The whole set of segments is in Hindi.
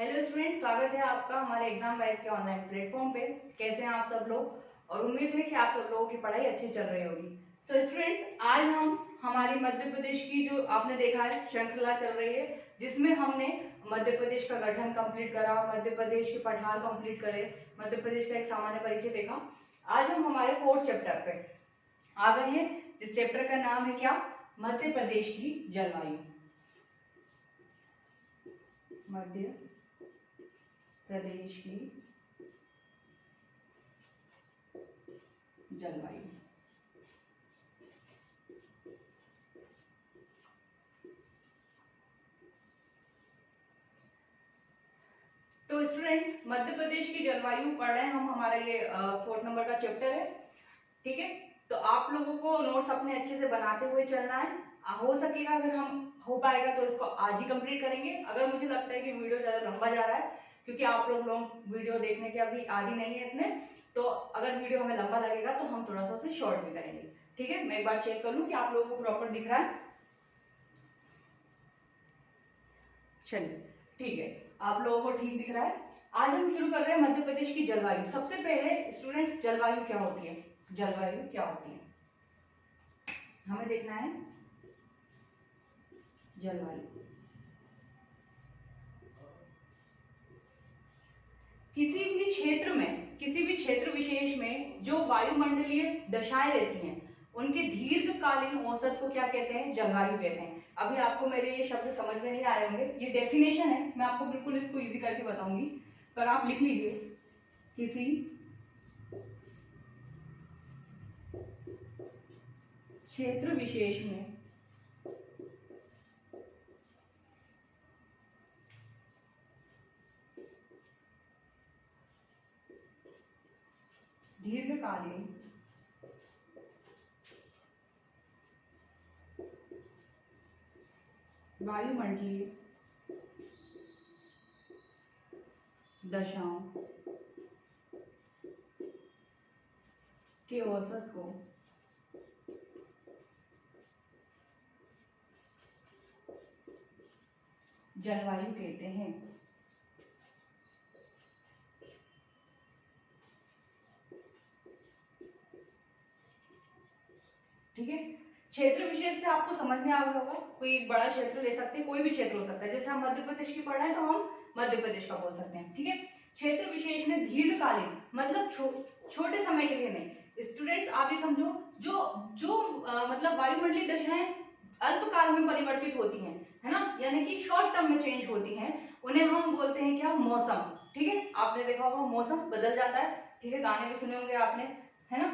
हेलो स्टूडेंट, स्वागत है आपका हमारे एग्जाम वाइब के ऑनलाइन प्लेटफॉर्म पे। कैसे हैं आप सब लोग? और उम्मीद है कि आप सब लोगों की पढ़ाई अच्छी चल रही होगी। सो स्टूडेंट्स, आज हम हमारी मध्य प्रदेश की जो आपने देखा है श्रृंखला चल रही है, जिसमें हमने मध्य प्रदेश का गठन कंप्लीट करा, मध्य प्रदेश के पठार कंप्लीट करे, मध्य प्रदेश का एक सामान्य परिचय देखा। आज हम हमारे 4th चैप्टर पे आ गए हैं, जिस चैप्टर का नाम है क्या? मध्य प्रदेश की जलवायु। मध्य प्रदेश की जलवायु। तो स्टूडेंट्स, मध्य प्रदेश की जलवायु पढ़ रहे हैं हम। हमारा ये 4th नंबर का चैप्टर है, ठीक है। तो आप लोगों को नोट्स अपने अच्छे से बनाते हुए चलना है। हो सकेगा, अगर हम हो पाएगा तो इसको आज ही कंप्लीट करेंगे। अगर मुझे लगता है कि वीडियो ज्यादा लंबा जा रहा है, क्योंकि आप लोग वीडियो देखने के अभी आदी नहीं है इतने, तो अगर वीडियो हमें लंबा लगेगा तो हम थोड़ा सा उसे शॉर्ट भी करेंगे, ठीक है। मैं एक बार चेक कर लूं कि आप लोगों को प्रॉपर दिख रहा है। चलिए, ठीक है, आप लोगों को ठीक दिख रहा है। आज हम शुरू कर रहे हैं मध्य प्रदेश की जलवायु। सबसे पहले स्टूडेंट्स, जलवायु क्या होती है? जलवायु क्या होती है हमें देखना है। जलवायु किसी भी क्षेत्र विशेष में जो वायुमंडलीय दशाएं रहती हैं, उनके दीर्घकालीन औसत को क्या कहते हैं? जलवायु कहते हैं। अभी आपको मेरे ये शब्द समझ में नहीं आ रहे होंगे, ये डेफिनेशन है, मैं आपको बिल्कुल इसको इजी करके बताऊंगी, पर आप लिख लीजिए। किसी क्षेत्र विशेष में दीर्घकालीन वायुमंडलीय दशाओं के औसत को जलवायु कहते हैं। ठीक है, क्षेत्र विशेष से आपको समझ में आ गया होगा। कोई एक बड़ा क्षेत्र ले सकते हैं, कोई भी क्षेत्र हो सकता है। जैसे हम मध्य प्रदेश की पढ़ रहे हैं तो हम मध्य प्रदेश का बोल सकते हैं, ठीक है। क्षेत्र विशेष में दीर्घकालीन मतलब छोटे समय के लिए नहीं। स्टूडेंट्स, आप ये समझो, जो जो मतलब वायुमंडलीय दशाएं अल्पकाल में परिवर्तित होती हैं, है ना, यानी कि शॉर्ट टर्म में चेंज होती हैं, उन्हें हम बोलते हैं क्या? मौसम। ठीक है, आपने देखा होगा मौसम बदल जाता है, ठीक है, गाने भी सुने होंगे आपने, है ना।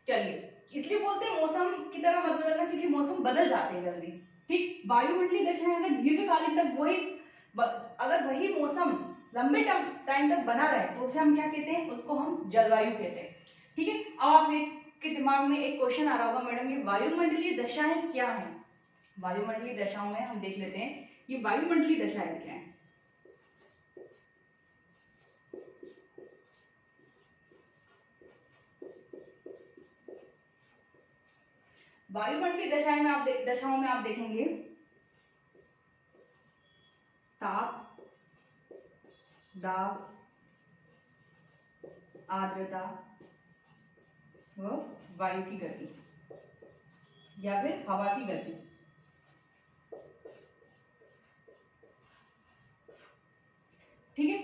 चलिए, इसलिए बोलते हैं मौसम की तरह मत बदलना, क्योंकि मौसम बदल जाते हैं जल्दी। ठीक, वायुमंडलीय दशाएं अगर दीर्घकालीन तक अगर वही मौसम लंबे टाइम तक बना रहे तो उसे हम क्या कहते हैं? उसको हम जलवायु कहते हैं, ठीक है। अब आपके दिमाग में एक क्वेश्चन आ रहा होगा, मैडम ये वायुमंडलीय दशाएं क्या है? वायुमंडलीय दशाओं में हम देख लेते हैं ये वायुमंडलीय दशाएं क्या है। वायुमंडलीय दशाओं में आप देखेंगे ताप, दाब, आर्द्रता व वायु की गति या फिर हवा की गति। ठीक है,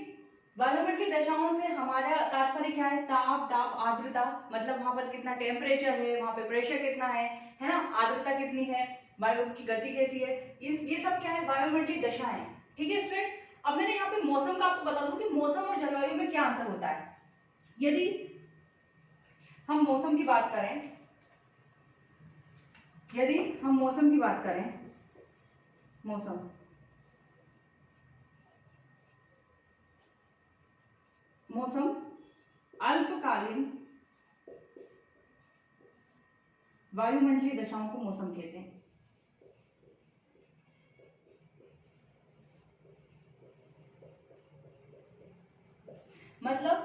वायुमंडलीय दशाओं से हमारा तात्पर्य क्या है? ताप, दाब, आर्द्रता, मतलब वहां पर कितना टेम्परेचर है, वहां पे प्रेशर कितना है ना, आर्द्रता कितनी है, वायु की गति कैसी है, ये सब क्या है? वायुमंडलीय दशा है। ठीक है स्टूडेंट्स, अब मैंने यहाँ पे मौसम का आपको बता दूं कि मौसम और जलवायु में क्या अंतर होता है। यदि हम मौसम की बात करें, मौसम अल्पकालीन वायुमंडलीय दशाओं को मौसम कहते हैं। मतलब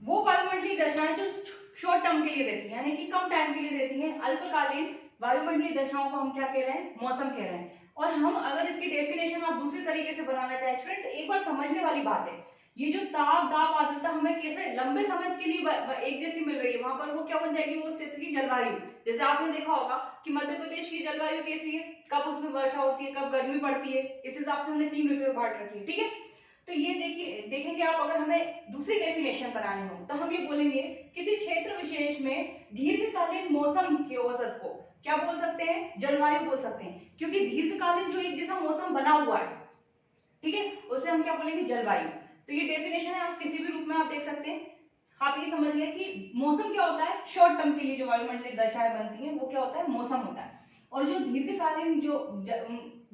वो वायुमंडलीय दशाएं जो शॉर्ट टर्म के लिए रहती है, यानी कि कम टाइम के लिए रहती हैं, अल्पकालीन वायुमंडलीय दशाओं को हम क्या कह रहे हैं? मौसम कह रहे हैं। और हम अगर इसकी डेफिनेशन आप दूसरे तरीके से बनाना चाहें स्टूडेंट्स, एक बार समझने वाली बात है, ये जो ताप दाब आर्द्रता हमें कैसे लंबे समय के लिए एक जैसी मिल रही है, वहां पर वो क्या बन जाएगी, वो क्षेत्र की जलवायु। जैसे आपने देखा होगा कि मध्य प्रदेश की जलवायु कैसी है, कब उसमें वर्षा होती है, कब गर्मी पड़ती है, इस हिसाब से हमने 3 ऋतु में बांट रखी है। ठीक है, तो ये देखिए देखेंगे आप, अगर हमें दूसरी डेफिनेशन बनानी हो तो हम ये बोलेंगे किसी क्षेत्र विशेष में दीर्घकालीन मौसम के औसत को क्या बोल सकते हैं, जलवायु बोल सकते हैं, क्योंकि दीर्घकालीन जो एक जैसा मौसम बना हुआ है, ठीक है, उसे हम क्या बोलेंगे, जलवायु। तो ये डेफिनेशन है, आप किसी भी रूप में आप देख सकते हैं। आप ये समझ गए कि मौसम क्या होता है, शॉर्ट टर्म के लिए जो वायुमंडलीय दशाएं बनती हैं वो क्या होता है, मौसम होता है, और जो दीर्घकालीन जो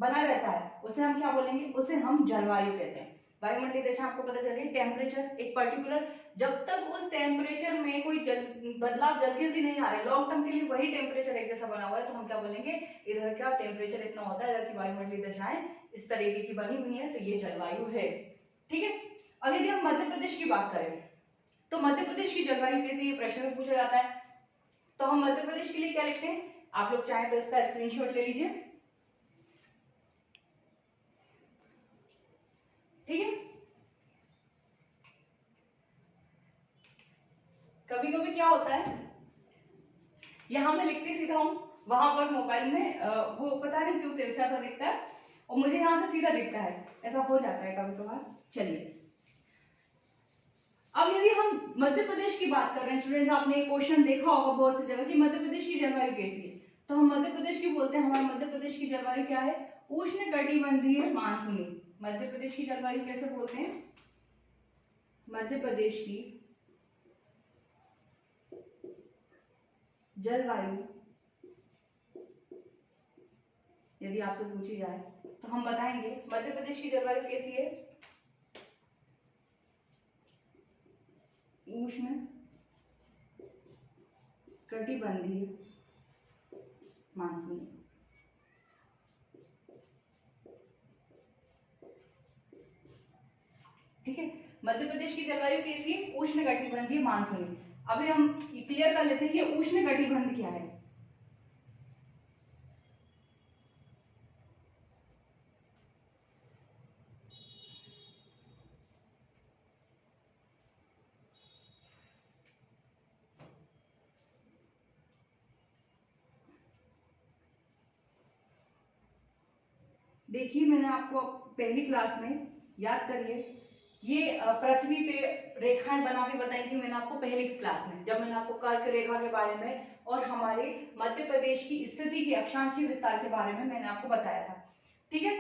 बना रहता है उसे हम क्या बोलेंगे, उसे हम जलवायु कहते हैं। वायुमंडलीय दशा आपको पता चल रही है, टेम्परेचर एक पर्टिकुलर, जब तक उस टेम्परेचर में कोई बदलाव जल्दी जल्दी नहीं आ रहा है, लॉन्ग टर्म के लिए वही टेम्परेचर एक जैसा बना हुआ है, तो हम क्या बोलेंगे, इधर का टेम्परेचर इतना होता है, इधर की वायुमंडलीय दशाएं इस तरीके की बनी हुई है, तो ये जलवायु है। ठीक है, अब यदि हम मध्य प्रदेश की बात करें तो मध्य प्रदेश की जलवायु कैसी है, प्रश्न में पूछा जाता है, तो हम मध्य प्रदेश के लिए क्या लिखते हैं, आप लोग चाहें तो इसका स्क्रीनशॉट ले लीजिए। ठीक है, कभी कभी क्या होता है, यहां मैं लिखती सीधा हूं, वहां पर मोबाइल में वो पता नहीं क्यों तिरछा सा दिखता है और मुझे यहां से सीधा दिखता है, ऐसा हो जाता है कभी कभार। चलिए, अब यदि हम मध्य प्रदेश की बात कर रहे हैं स्टूडेंट्स, आपने एक क्वेश्चन देखा होगा बहुत सी जगह कि मध्य प्रदेश की जलवायु कैसी है, तो हम मध्य प्रदेश की बोलते हैं, हमारे मध्य प्रदेश की जलवायु क्या है, उष्णकटिबंधीय मानसूनी। मध्य प्रदेश की जलवायु कैसे बोलते हैं, मध्य प्रदेश की जलवायु यदि आपसे पूछी जाए तो हम बताएंगे मध्य प्रदेश की जलवायु कैसी है, उष्ण कटिबंधीय मानसूनी। ठीक है, मध्य प्रदेश की जलवायु कैसी है, उष्ण कटिबंधीय मानसूनी। अभी हम क्लियर कर लेते हैं कि उष्ण कटिबंध क्या है। देखिए, मैंने आपको पहली क्लास में याद करिए, ये पृथ्वी पे रेखाएं बना के बताई थी मैंने आपको पहली क्लास में, जब मैंने आपको कर्क रेखा के बारे में और हमारे मध्य प्रदेश की स्थिति के अक्षांशीय विस्तार के बारे में मैंने आपको बताया था। ठीक है,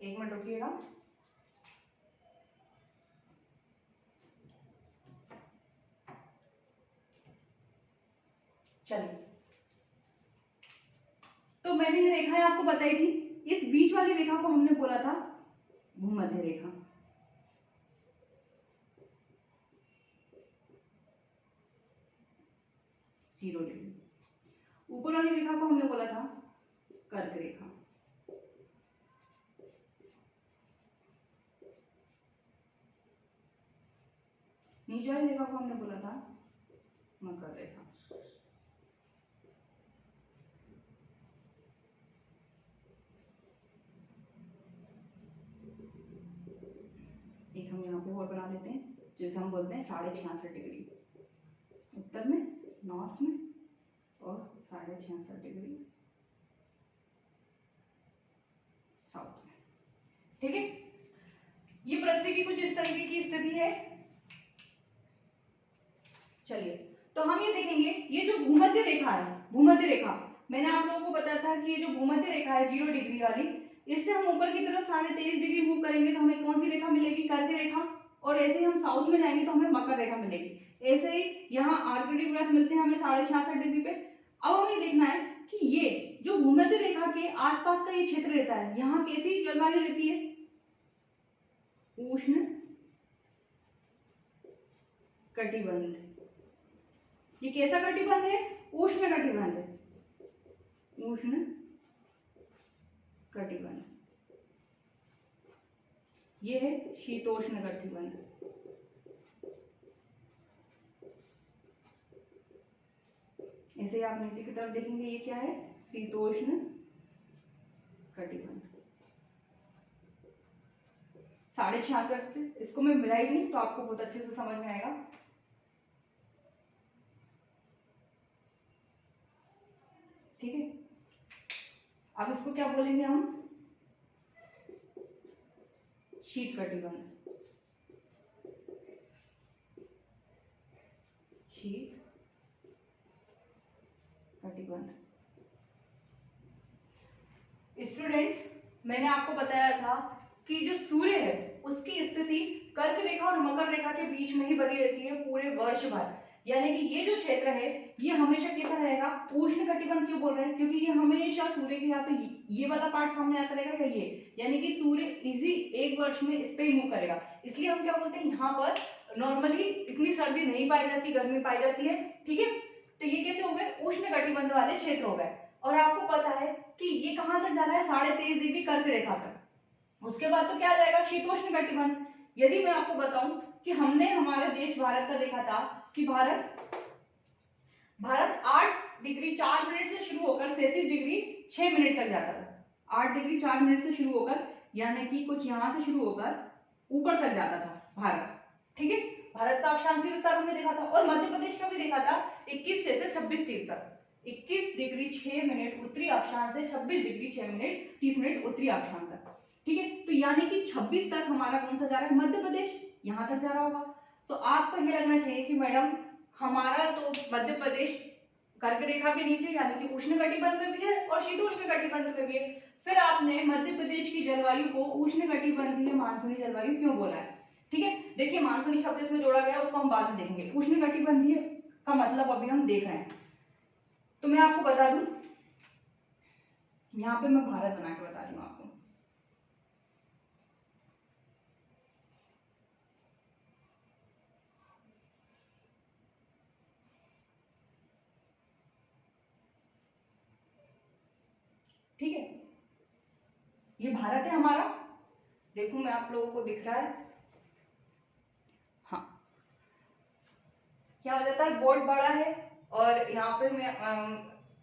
एक मिनट रुकिएगा। चलिए, तो मैंने ये रेखाएं आपको बताई थी, इस बीच वाली रेखा को हमने बोला था भूमध्य रेखा, जीरो डिग्री। ऊपर वाली रेखा को हमने बोला था कर्क रेखा, नीचे वाली रेखा को हमने बोला था मकर रेखा। एक हम यहाँ पे और बना लेते हैं, जैसे हम बोलते हैं 66.5 डिग्री उत्तर में, नॉर्थ में, और 66.5 डिग्री साउथ में। ठीक है, ये पृथ्वी की कुछ इस तरीके की स्थिति है। चलिए, तो हम ये देखेंगे, ये जो भूमध्य रेखा है, भूमध्य रेखा मैंने आप लोगों को बताया था कि ये जो भूमध्य रेखा है 0 डिग्री वाली, इससे हम ऊपर की तरफ 23.5 डिग्री मूव करेंगे तो हमें कौन सी रेखा मिलेगी, कर्क रेखा, और ऐसे ही हम साउथ में जाएंगे तो हमें मकर रेखा मिलेगी। ऐसे ही यहाँ आर्कटिक व्रत मिलते हैं हमें 66.5 डिग्री पे। अब हमें देखना है कि ये जो भूमध्य रेखा के आसपास का ये क्षेत्र रहता है, यहाँ कैसी जलवायु रहती है, उष्ण कटिबंध। ये कैसा कटिबंध है, उष्ण कटिबंध है, उष्ण कटिबंध। ये है शीतोष्ण कटिबंध। ऐसे आप नीचे की तरफ देखेंगे, ये क्या है, शीतोष्ण 66 से, इसको मैं मिलाई दूं तो आपको बहुत अच्छे से समझ में आएगा। ठीक है, अब इसको क्या बोलेंगे हम, शीत कटिबंध, शीत कटिबंध। स्टूडेंट्स, मैंने आपको बताया था कि जो सूर्य है उसकी स्थिति कर्क रेखा और मकर रेखा के बीच में ही बनी रहती है पूरे वर्ष भर, यानी कि ये जो क्षेत्र है ये हमेशा कैसा रहेगा, उष्ण कटिबंध। क्यों बोल रहे हैं, क्योंकि ये हमेशा सूर्य के यहाँ पे ये वाला पार्ट सामने आता रहेगा या ये, यानी कि सूर्य इजी एक वर्ष में इस पे ही मूव करेगा। इसलिए हम क्या बोलते हैं, यहाँ पर नॉर्मली इतनी सर्दी नहीं पाई जाती, गर्मी पाई जाती है। ठीक है, तो ये कैसे हो गए, उष्ण कटिबंध वाले क्षेत्र हो गए। और आपको पता है कि ये कहां तक जा रहा है, 23.5 डिग्री कर्क रेखा तक। उसके बाद तो क्या आ जाएगा, शीतोष्ण कटिबंध। यदि मैं आपको बताऊं कि हमने हमारे देश भारत का देखा था कि भारत 8 डिग्री 4 मिनट से शुरू होकर 37 डिग्री 6 मिनट तक जाता था। 8 डिग्री 4 मिनट से शुरू होकर, यानी कि कुछ यहां से शुरू होकर ऊपर तक जाता था भारत। ठीक है, भारत का अक्षांशीय विस्तार हमने देखा था, और मध्य प्रदेश का भी देखा था 21 से 26 30 तक। 21 डिग्री 6 मिनट उत्तरी अक्षांश से 26 डिग्री 6 मिनट 30 मिनट उत्तरी अक्षांश तक। ठीक है, तो यानी कि 26 तक हमारा कौन सा जा रहा है, मध्य प्रदेश, यहां तक जा रहा होगा। तो आपको ये लगना चाहिए कि मैडम हमारा तो मध्य प्रदेश कर्क रेखा के नीचे यानी कि उष्ण कटिबंध में भी है और शीतोष्ण कटिबंध में भी है। फिर आपने मध्य प्रदेश की जलवायु को उष्ण कटिबंधीय मानसूनी जलवायु क्यों बोला है। ठीक है, देखिए मानसूनी शब्द इसमें जोड़ा गया, उसको हम बाद में देखेंगे। उष्ण कटिबंधीय का मतलब अभी हम देख रहे हैं। तो मैं आपको बता दूं, यहाँ पे मैं भारत बना के बता रही हूँ आपको। ठीक है, ये भारत है हमारा, देखो मैं आप लोगों को दिख रहा है। हाँ, क्या हो जाता है, बोर्ड बड़ा है और यहाँ पे मैं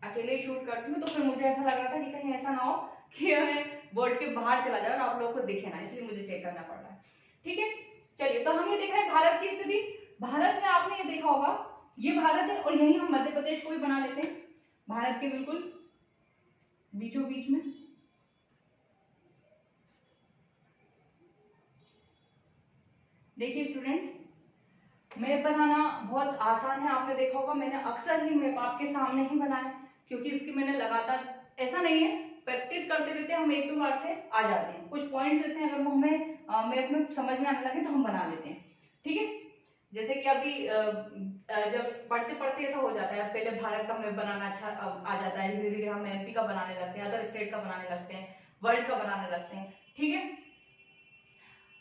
अकेले शूट करती हूँ, तो फिर मुझे ऐसा लग रहा था कि कहीं ऐसा ना हो कि मैं बोर्ड के बाहर चला जाए और आप लोगों को दिखे ना, इसलिए मुझे चेक करना पड़ रहा है। ठीक है, चलिए, तो हम ये देख रहे हैं भारत की स्थिति। भारत में आपने ये देखा होगा, ये भारत है और यही हम मध्य प्रदेश को भी बना लेते हैं, भारत के बिल्कुल बीचों बीच में। देखिए स्टूडेंट्स, मैप बनाना बहुत आसान है, आपने देखा होगा मैंने अक्सर ही मैप आपके सामने ही बनाया, क्योंकि इसकी मैंने लगातार, ऐसा नहीं है, प्रैक्टिस करते रहते हम एक दो बार से आ जाते हैं। कुछ पॉइंट्स रहते हैं, अगर वो हमें मैप में समझ में आने लगे तो हम बना लेते हैं। ठीक है, जैसे कि अभी जब पढ़ते पढ़ते ऐसा हो जाता है, पहले भारत का मैप बनाना अच्छा आ जाता है, धीरे धीरे हम एमपी का बनाने लगते हैं, अदर स्टेट का बनाने लगते हैं, वर्ल्ड का बनाने लगते हैं। ठीक है,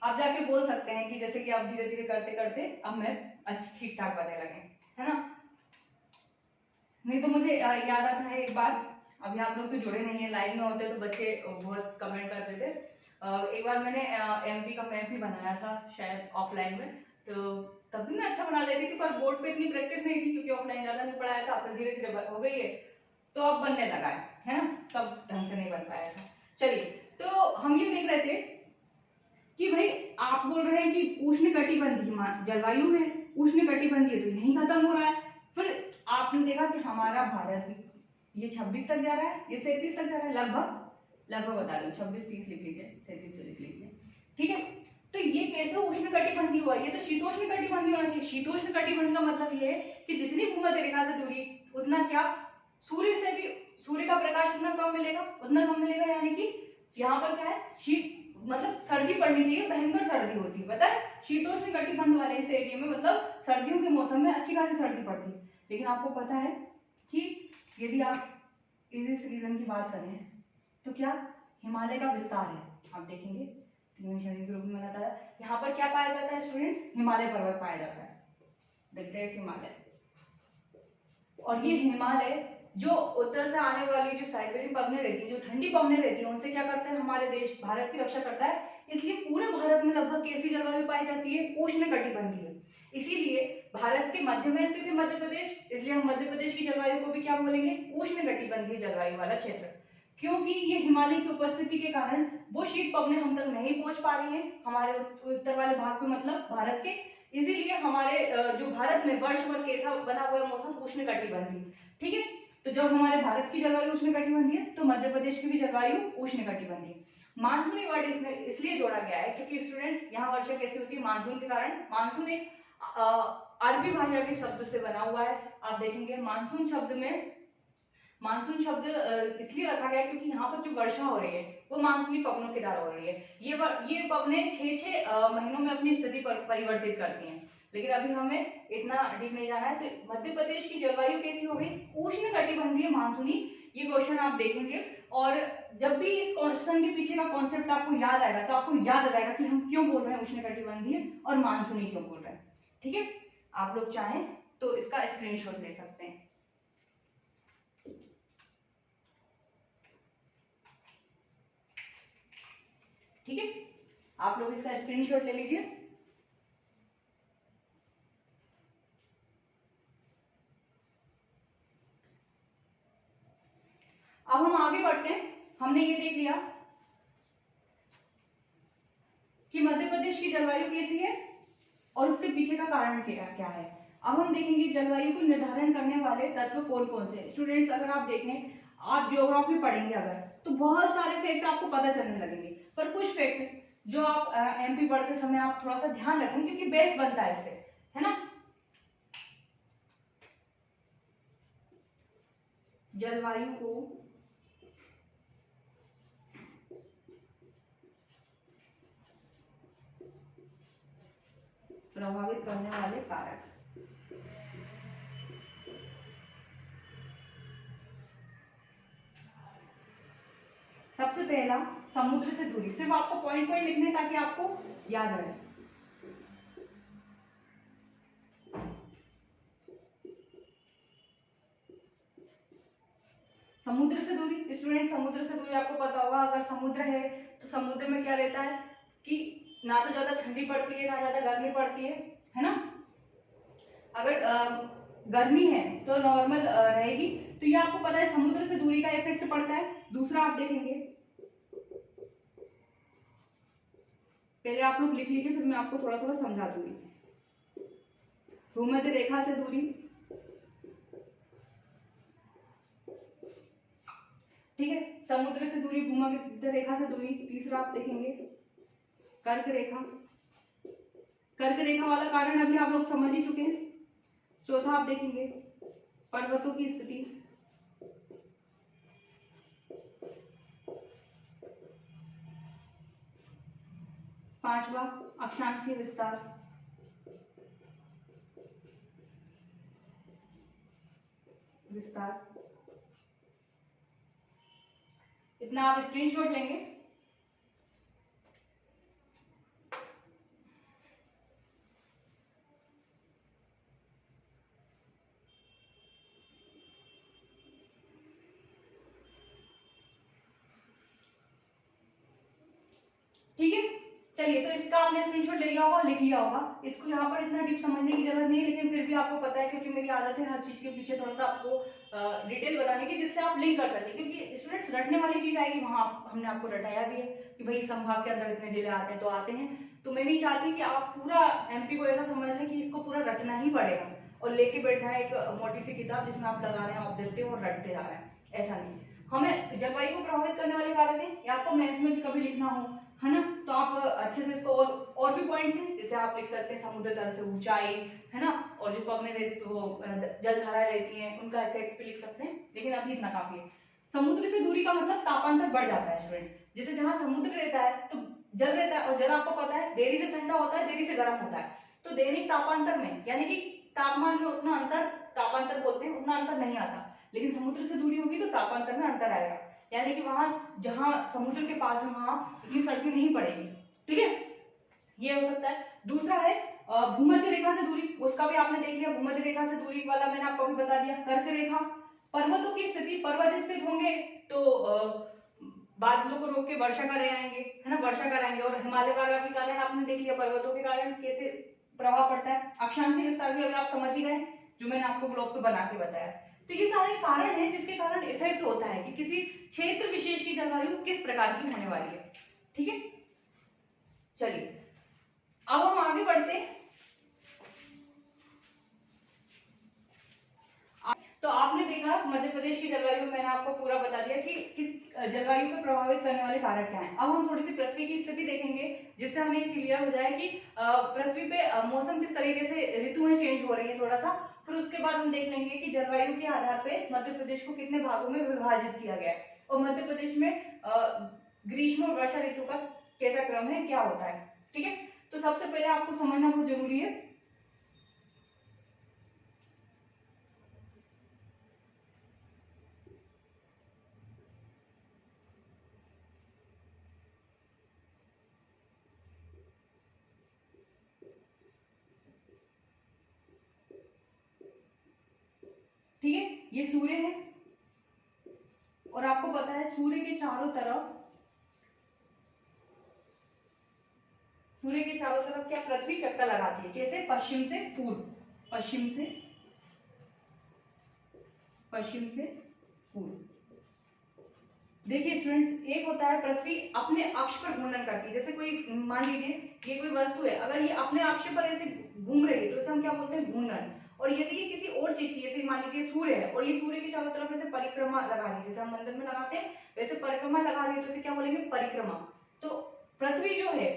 आप जाके बोल सकते हैं कि जैसे कि आप धीरे धीरे करते करते अब मैप अच्छी ठीक ठाक बनने लगे, है ना। नहीं तो मुझे याद आता है एक बार, अभी आप लोग तो जुड़े नहीं है, लाइव में होते तो बच्चे बहुत कमेंट करते थे। एक बार मैंने एमपी का मैप भी बनाया था शायद ऑफलाइन में, तो तब भी मैं अच्छा बना लेती थी, पर बोर्ड पे इतनी प्रैक्टिस नहीं थी क्योंकि ऑफलाइन ज्यादा नहीं पढ़ाया था, फिर धीरे धीरे हो गई है तो अब बनने लगा है ना, तब ढंग से नहीं बन पाया था। चलिए, तो हम ये देख रहे थे कि भाई आप बोल रहे हैं कि उष्ण कटिबंधीय जलवायु है, उष्ण कटिबंधीय तो यहीं खत्म हो रहा है। फिर आपने देखा कि हमारा भारत भी ये 26 तक जा रहा है, ये 37 तक जा रहा है, लगभग बता रही हूँ, 26 30 लिख लीजिए, 37 लिख लीजिए। ठीक है, तो ये कैसे उष्ण कटिबंधीय हुआ, ये तो शीतोष्ण कटिबंधीय होना चाहिए। शीतोष्ण कटिबंध का मतलब ये है कि जितनी भूमध्य रेखा से दूरी उतना क्या, सूर्य से भी सूर्य का प्रकाश उतना कम मिलेगा, यानी कि यहाँ पर क्या है, शीत मतलब सर्दी पड़नी चाहिए, भयंकर सर्दी होती है, पता है। शीतोष्ण कटिबंध वाले इस एरिया में मतलब सर्दियों के मौसम में अच्छी खासी सर्दी पड़ती है। लेकिन आपको पता है कि यदि आप इस रीजन की बात करें तो क्या हिमालय का विस्तार है, आप देखेंगे तीन श्रेणी के रूप में बताया, यहाँ पर क्या पाया जाता है स्टूडेंट्स, हिमालय पर्वत पाया जाता है, द ग्रेट हिमालय। और ये हिमालय जो उत्तर से आने वाली जो साइबेरियन पवने रहती है, जो ठंडी पवने रहती है, उनसे क्या करते हैं, हमारे देश भारत की रक्षा करता है। इसलिए पूरे भारत में लगभग कैसी जलवायु पाई जाती है, उष्ण कटिबंधीय। इसीलिए भारत के मध्य में स्थित है मध्य प्रदेश, इसलिए हम मध्य प्रदेश की जलवायु को भी क्या बोलेंगे, उष्ण कटिबंधीय जलवायु वाला क्षेत्र। क्योंकि ये हिमालय की उपस्थिति के कारण वो शीत पवनें हम तक नहीं पहुंच पा रही हैं हमारे उत्तर वाले भाग में, मतलब भारत के। इसीलिए हमारे जो भारत में वर्ष भर कैसा बना हुआ है मौसम, उष्णकटिबंधीय। ठीक है, तो जब हमारे भारत की जलवायु उष्णकटिबंधीय है तो मध्य प्रदेश की भी जलवायु उष्णकटिबंधीय। मानसूनी वर्ड इसलिए जोड़ा गया है क्योंकि स्टूडेंट्स यहाँ वर्षा कैसी होती है मानसून के कारण। मानसून एक अरबी भाषा के शब्द से बना हुआ है। आप देखेंगे मानसून शब्द इसलिए रखा गया क्योंकि यहाँ पर जो वर्षा हो रही है वो मानसूनी पवनों के द्वारा हो रही है। ये पवनें 6 महीनों में अपनी स्थिति परिवर्तित करती हैं। लेकिन अभी हमें इतना डीप नहीं जाना है। तो मध्य प्रदेश की जलवायु कैसी हो गई, उष्णकटिबंधीय मानसूनी। ये क्वेश्चन आप देखेंगे और जब भी इस क्वेश्चन के पीछे का कॉन्सेप्ट आपको याद आएगा तो आपको याद आ जाएगा कि हम क्यों बोल रहे हैं उष्णकटिबंधीय और मानसूनी क्यों बोल रहे हैं। ठीक है, आप लोग चाहें तो इसका स्क्रीनशॉट ले सकते हैं। ठीक है, आप लोग इसका स्क्रीनशॉट ले लीजिए। अब हम आगे बढ़ते हैं। हमने ये देख लिया कि मध्य प्रदेश की जलवायु कैसी है और उसके पीछे का कारण क्या है। अब हम देखेंगे जलवायु को निर्धारण करने वाले तत्व कौन कौन से। स्टूडेंट्स अगर आप देखें, आप ज्योग्राफी पढ़ेंगे अगर, तो बहुत सारे फैक्ट आपको पता चलने लगेंगे, पर कुछ फैक्ट जो आप एमपी पढ़ते समय आप थोड़ा सा ध्यान रखें क्योंकि बेस बनता है इससे, है ना। जलवायु को प्रभावित करने वाले कारक। सबसे पहला समुद्र से दूरी। सिर्फ आपको पॉइंट पॉइंट लिखने ताकि आपको याद रहे। समुद्र से दूरी, स्टूडेंट समुद्र से दूरी आपको पता होगा, अगर समुद्र है तो समुद्र में क्या रहता है कि ना तो ज्यादा ठंडी पड़ती है ना ज्यादा गर्मी पड़ती है ना। अगर गर्मी है तो नॉर्मल रहेगी। तो ये आपको पता है समुद्र से दूरी का इफेक्ट पड़ता है। दूसरा आप देखेंगे, पहले आप लोग लिख लीजिए फिर मैं आपको थोड़ा थोड़ा समझा दूंगी। भूमध्य रेखा से दूरी, ठीक है, समुद्र से दूरी, भूमध्य रेखा से दूरी। तीसरा आप देखेंगे कर्क रेखा। कर्क रेखा वाला कारण अभी आप लोग समझ ही चुके हैं। चौथा आप देखेंगे पर्वतों की स्थिति। पांचवा अक्षांशीय विस्तार। इतना आप स्क्रीनशॉट लेंगे। ठीक है, चलिए, तो इसका आपने स्क्रीनशॉट ले लिया होगा, लिख लिया होगा। इसको यहाँ पर इतना डीप समझने की जरूरत नहीं है, लेकिन फिर भी आपको पता है क्योंकि मेरी आदत है हर चीज के पीछे थोड़ा सा आपको डिटेल बताने की, जिससे आप लिंक कर सके। क्योंकि स्टूडेंट्स रटने वाली चीज आएगी, वहां हमने आपको रटाया भी है कि भाई संभाग के अंदर इतने जिले आते हैं तो आते हैं। तो मैं नहीं चाहती कि आप पूरा एमपी को ऐसा समझ लें कि इसको पूरा रटना ही पड़ेगा और लेके बैठा है एक मोटी सी किताब जिसमें आप लगा रहे हैं ऑब्जेक्टिव और रटते जा रहे हैं, ऐसा नहीं। हमें जलवायु को प्रभावित करने वाले कारक हैं, या आपको मैथ्स में भी कभी लिखना हो, है ना, तो आप अच्छे से इसको और भी पॉइंट्स हैं जैसे आप लिख सकते हैं समुद्र तल से ऊंचाई, है ना, और जो पवने वो जलधाराएं रहती हैं उनका इफेक्ट भी लिख सकते हैं। लेकिन अभी इतना काफी है। समुद्र से दूरी का मतलब तापांतर बढ़ जाता है स्टूडेंट्स। जैसे जहां समुद्र रहता है तो जल रहता है, और जल आपको पता है देरी से ठंडा होता है, देरी से गर्म होता है। तो दैनिक तापांतर में यानी कि तापमान में उतना अंतर, तापांतर बोलते हैं, उतना अंतर नहीं आता। लेकिन समुद्र से दूरी होगी तो तापांतर में अंतर आएगा, यानी कि वहां जहां समुद्र के पास है वहां इतनी सर्दी नहीं पड़ेगी। ठीक है, ये हो सकता है। दूसरा है भूमध्य रेखा से दूरी, उसका भी आपने देख लिया। भूमध्य रेखा से दूरी वाला मैंने आपको भी बता दिया। कर्क रेखा, पर्वतों की स्थिति, पर्वत स्थित होंगे तो बादलों को रोक के वर्षा कर आएंगे, है ना, वर्षा कराएंगे। और हिमालय वाला भी कारण आपने देख लिया, पर्वतों के कारण कैसे प्रभाव पड़ता है। अक्षांशीय विस्तार भी अभी आप समझ ही गए, जो मैंने आपको ब्लॉग पे बना के बताया। तो ये सारे कारण हैं जिसके कारण इफेक्ट होता है कि किसी क्षेत्र विशेष की जलवायु किस प्रकार की होने वाली है। ठीक है, चलिए अब हम आगे बढ़ते हैं। तो आपने देखा मध्य प्रदेश की जलवायु, मैंने आपको पूरा बता दिया कि किस जलवायु को प्रभावित करने वाले कारक क्या हैं। अब हम थोड़ी सी पृथ्वी की स्थिति देखेंगे जिससे हमें ये क्लियर हो जाए कि पृथ्वी पे मौसम किस तरीके से ऋतुएं चेंज हो रही है थोड़ा सा। फिर उसके बाद हम देख लेंगे कि जलवायु के आधार पे मध्य प्रदेश को कितने भागों में विभाजित किया गया है और मध्य प्रदेश में ग्रीष्म और वर्षा ऋतु का कैसा क्रम है, क्या होता है। ठीक है, तो सबसे पहले आपको समझना बहुत जरूरी है ठीक है, ये सूर्य है और आपको पता है सूर्य के चारों तरफ क्या पृथ्वी चक्कर लगाती है, कैसे, पश्चिम से पूर्व, पश्चिम से पूर्व। देखिए स्टूडेंट्स, एक होता है पृथ्वी अपने अक्ष पर घूर्णन करती है। जैसे कोई मान लीजिए ये कोई वस्तु है, अगर ये अपने अक्ष पर ऐसे घूम रही है तो इसे हम क्या बोलते हैं, घूर्णन। और यदि ये किसी और चीज की, जैसे मान लीजिए सूर्य है और ये सूर्य के चारों तरफ ऐसे परिक्रमा लगा रही है, जैसे हम मंदिर में लगाते हैं वैसे परिक्रमा लगा रही है, तो इसे क्या बोलेंगे, परिक्रमा। तो पृथ्वी जो है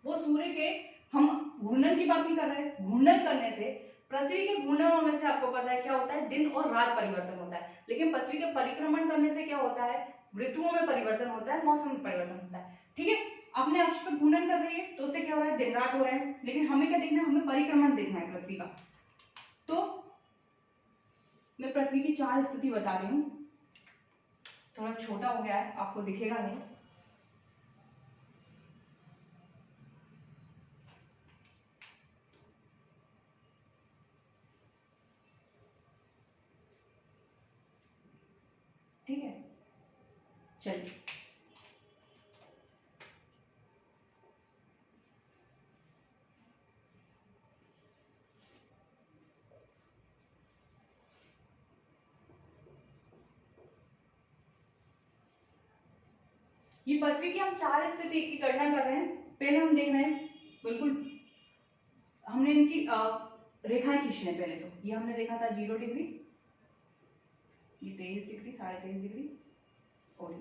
वो सूर्य के, हम घूर्णन की बात नहीं कर रहे हैं, घूर्णन करने से पृथ्वी के घूर्णन होने से आपको पता है क्या होता है, दिन और रात परिवर्तन होता है। लेकिन पृथ्वी के परिक्रमण करने से क्या होता है, ऋतुओं में परिवर्तन होता है, मौसम में परिवर्तन होता है। ठीक है, अपने अक्ष पर घूर्णन कर रही है तो उससे क्या हो रहा है, दिन रात हो रहा है। लेकिन हमें क्या देखना है, हमें परिक्रमण देखना है पृथ्वी का। तो मैं पृथ्वी की 4 स्थिति बता रही हूं, थोड़ा छोटा हो गया है, आपको दिखेगा नहीं। ठीक है, चलिए ये पृथ्वी की हम 4 स्थिति की गणना कर रहे हैं। पहले हम देख रहे हैं, बिल्कुल हमने इनकी रेखाएं खींचने, पहले तो ये हमने देखा था 0 डिग्री, ये 23 डिग्री, 23.5 डिग्री, और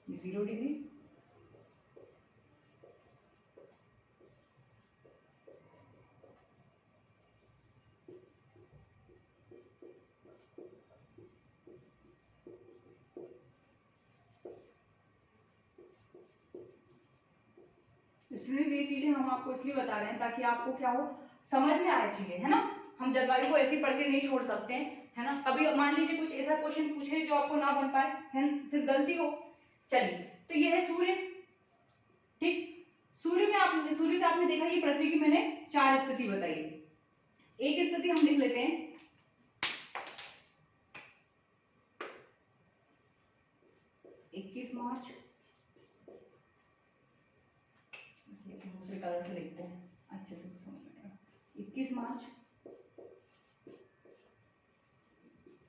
ये 0 डिग्री, स्टूडेंट्स ये चीजें हम आपको इसलिए बता रहे हैं ताकि आपको क्या हो, समझ में आए चीजें, है ना। हम जलवायु को ऐसे ही पढ़ के नहीं छोड़ सकते हैं, है ना। कभी मान लीजिए कुछ ऐसा क्वेश्चन पूछे जो आपको ना बन पाए, है, फिर गलती हो। चलिए, तो ये है सूर्य। ठीक, सूर्य से आपने देखा ये पृथ्वी की मैंने 4 स्थिति बताई। एक स्थिति हम लिख लेते हैं, 21 मार्च, दूसरे कलर से लिखते हैं अच्छे से समझ में आएगा। 21 मार्च,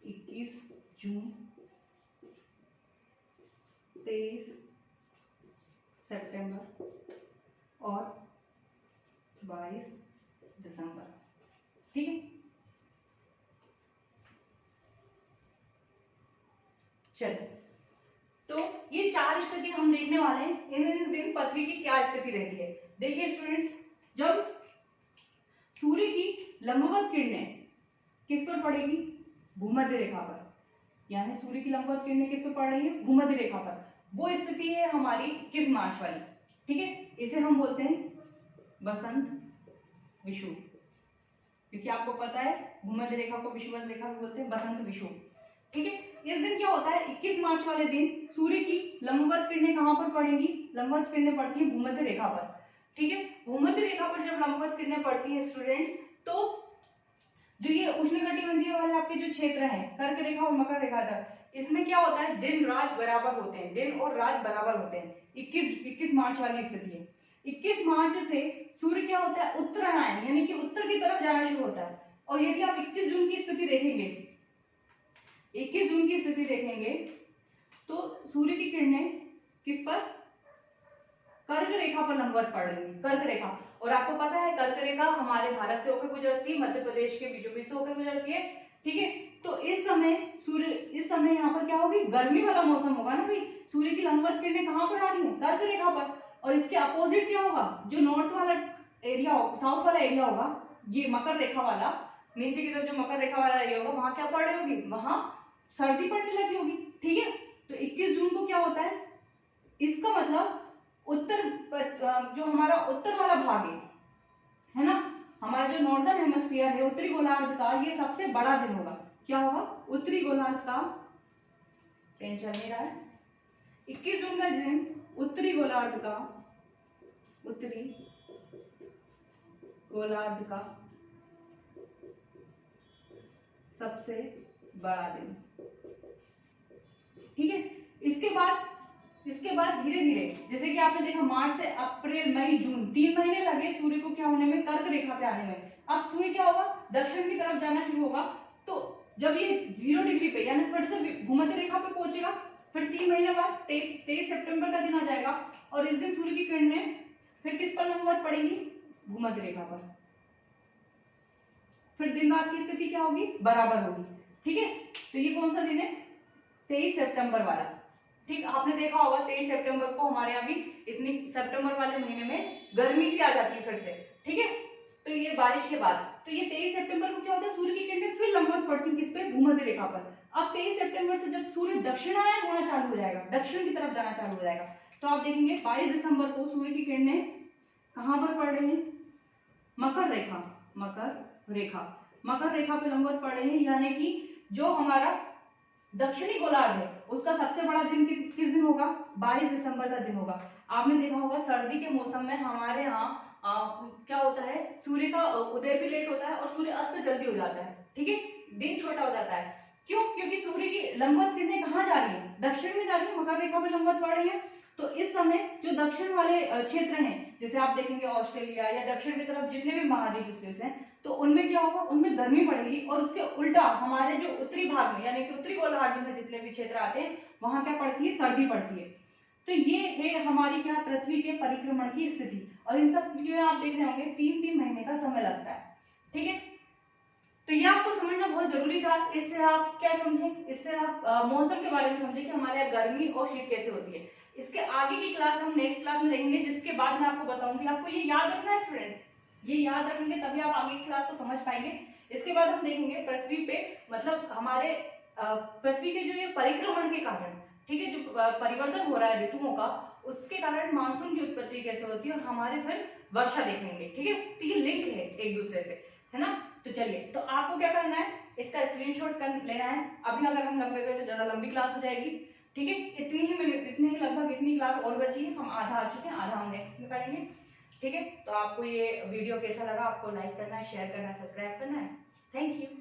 21 जून, 23 सितंबर और 22 दिसंबर। ठीक है, चलो, तो ये 4 स्थिति हम देखने वाले हैं। इन दिन पृथ्वी की क्या स्थिति रहती है। देखिए स्टूडेंट्स, जब सूर्य की लंबवत किरणें किस पर पड़ेगी, भूमध्य रेखा पर, यानी सूर्य की लंबवत किरणें किस पर पड़ रही है, भूमध्य रेखा पर, वो स्थिति है हमारी 21 मार्च वाली। ठीक है, इसे हम बोलते हैं बसंत विषुव, क्योंकि आपको पता है भूमध्य रेखा को विषुवत रेखा भी बोलते हैं, बसंत विषुव। ठीक है, इस दिन क्या होता है, 21 मार्च वाले दिन सूर्य की लंबवत किरणें कहां पर पड़ेंगी, लंबवत किरणें पड़ती है भूमध्य रेखा पर। ठीक है, भूमध्य रेखा पर जब लंबवत किरणें पड़ती है स्टूडेंट्स, तो जो ये उष्णकटिबंधीय वाले आपके जो क्षेत्र हैं, कर्क रेखा और मकर रेखा तक, इसमें क्या होता है, दिन रात बराबर होते हैं, दिन और रात बराबर होते हैं। 21 मार्च वाली स्थिति है। 21 मार्च से सूर्य क्या होता है, उत्तरायण यानी कि उत्तर की तरफ जाना शुरू होता है। और यदि आप 21 जून की स्थिति देखेंगे, 21 जून की स्थिति देखेंगे तो सूर्य की किरणें किस पर, कर्क रेखा पर लंबवत पड़ रही है, कर्क रेखा। और आपको पता है कर्क रेखा हमारे भारत से होकर गुजरती है, मध्य प्रदेश के बीचों बीच से होकर गुजरती है, ठीक है। तो इस समय यहाँ पर क्या होगी, गर्मी वाला मौसम होगा ना भाई, सूर्य की लंबवत किरणें कहाँ पर आ रही है, कर्क रेखा पर। और इसके अपोजिट क्या होगा, जो नॉर्थ वाला एरिया, साउथ वाला एरिया होगा, ये मकर रेखा वाला, नीचे की तरफ जो मकर रेखा वाला एरिया होगा, वहां क्या पड़ रही होगी, वहां सर्दी पड़ने लगी होगी, ठीक है। तो 21 जून को क्या होता है, इसका मतलब उत्तर, जो हमारा उत्तर वाला भाग है ना, हमारा जो नॉर्दर्न हेमिस्फीयर है, उत्तरी गोलार्ध का ये सबसे बड़ा दिन होगा। क्या होगा, उत्तरी गोलार्ध का, टेंशन नहीं रहा है, 21 जून का दिन उत्तरी गोलार्ध का, उत्तरी गोलार्ध का सबसे बड़ा दिन, ठीक है। इसके बाद धीरे धीरे, जैसे कि आपने देखा मार्च से अप्रैल मई जून 3 महीने लगे सूर्य को क्या होने में, कर्क रेखा पे आने में। अब सूर्य क्या होगा, दक्षिण की तरफ जाना शुरू होगा। तो जब ये 0 डिग्री पे यानी फिर से भूमध्य रेखा पे पहुंचेगा, फिर 3 महीने बाद 23 सितंबर का दिन आ जाएगा, और इस दिन सूर्य की किरणें फिर किस पर लंबवत पड़ेंगी, भूमध्य रेखा पर। फिर दिन रात की स्थिति क्या होगी, बराबर होगी, ठीक है। तो ये कौन सा दिन है, 23 सितंबर वाला, ठीक। आपने देखा होगा 23 सितंबर को हमारे यहाँ भी इतनी सितंबर वाले महीने में गर्मी सी आ जाती है फिर से, ठीक है। तो ये बारिश के बाद, तो ये 23 सितंबर को क्या होता है, सूर्य की किरणें फिर लंबवत पड़ती है किस पे, भूमध्य रेखा पर। अब 23 सितंबर से जब सूर्य दक्षिणायन होना चालू हो जाएगा, दक्षिण की तरफ जाना चालू हो जाएगा, तो आप देखेंगे 22 दिसंबर को सूर्य की किरणें कहां पर पड़ रही है, मकर रेखा, मकर रेखा पे लंबवत पड़ रही है। यानी कि जो हमारा दक्षिणी गोलार्ध है उसका सबसे बड़ा दिन किस दिन होगा, 22 दिसंबर का दिन होगा। आपने देखा होगा सर्दी के मौसम में हमारे यहाँ क्या होता है, सूर्य का उदय भी लेट होता है और सूर्य अस्त जल्दी हो जाता है, ठीक है, दिन छोटा हो जाता है। क्यों, क्योंकि सूर्य की लंबवत किरणें कहाँ जा रही है, दक्षिण में जा रही है, मकर रेखा पे लंबवत पड़ रही है। तो इस समय जो दक्षिण वाले क्षेत्र हैं, जैसे आप देखेंगे ऑस्ट्रेलिया या दक्षिण की तरफ जितने भी महाद्वीप हैं, तो उनमें क्या होगा, उनमें गर्मी पड़ेगी। और उसके उल्टा हमारे जो उत्तरी भाग में यानी कि उत्तरी गोलार्ध में जितने भी क्षेत्र आते हैं, वहां क्या पड़ती है, सर्दी पड़ती है। तो ये है हमारी क्या, पृथ्वी के परिक्रमण की स्थिति। और इन सब चीजें आप देख रहे होंगे 3-3 महीने का समय लगता है, ठीक है। तो ये आपको समझना बहुत जरूरी था। इससे आप क्या समझे, इससे आप मौसम के बारे में समझे कि हमारे यहाँ गर्मी और शीत कैसे होती है। इसके आगे की क्लास हम नेक्स्ट क्लास में देखेंगे, जिसके बाद मैं आपको बताऊंगी। आपको ये याद रखना है स्टूडेंट, ये याद रखेंगे तभी आप आगे की क्लास को समझ पाएंगे। इसके बाद हम देखेंगे पृथ्वी पे, मतलब हमारे पृथ्वी के जो ये परिक्रमण के कारण, ठीक है, जो परिवर्तन हो रहा है ऋतुओं का, उसके कारण मानसून की उत्पत्ति कैसे होती है और हमारे फिर वर्षा देखेंगे, ठीक है। तो ये लिंक है एक दूसरे से, है ना। तो चलिए, तो आपको क्या करना है, इसका स्क्रीनशॉट कर लेना है। अभी अगर हम लंबे गए तो ज्यादा लंबी क्लास हो जाएगी, ठीक है। इतनी ही मिनट, इतनी ही लगभग इतनी क्लास और बची है, हम आधा आ चुके हैं, आधा हम नेक्स्ट में करेंगे, ठीक है। तो आपको ये वीडियो कैसा लगा, आपको लाइक करना है, शेयर करना है, सब्सक्राइब करना है। Thank you.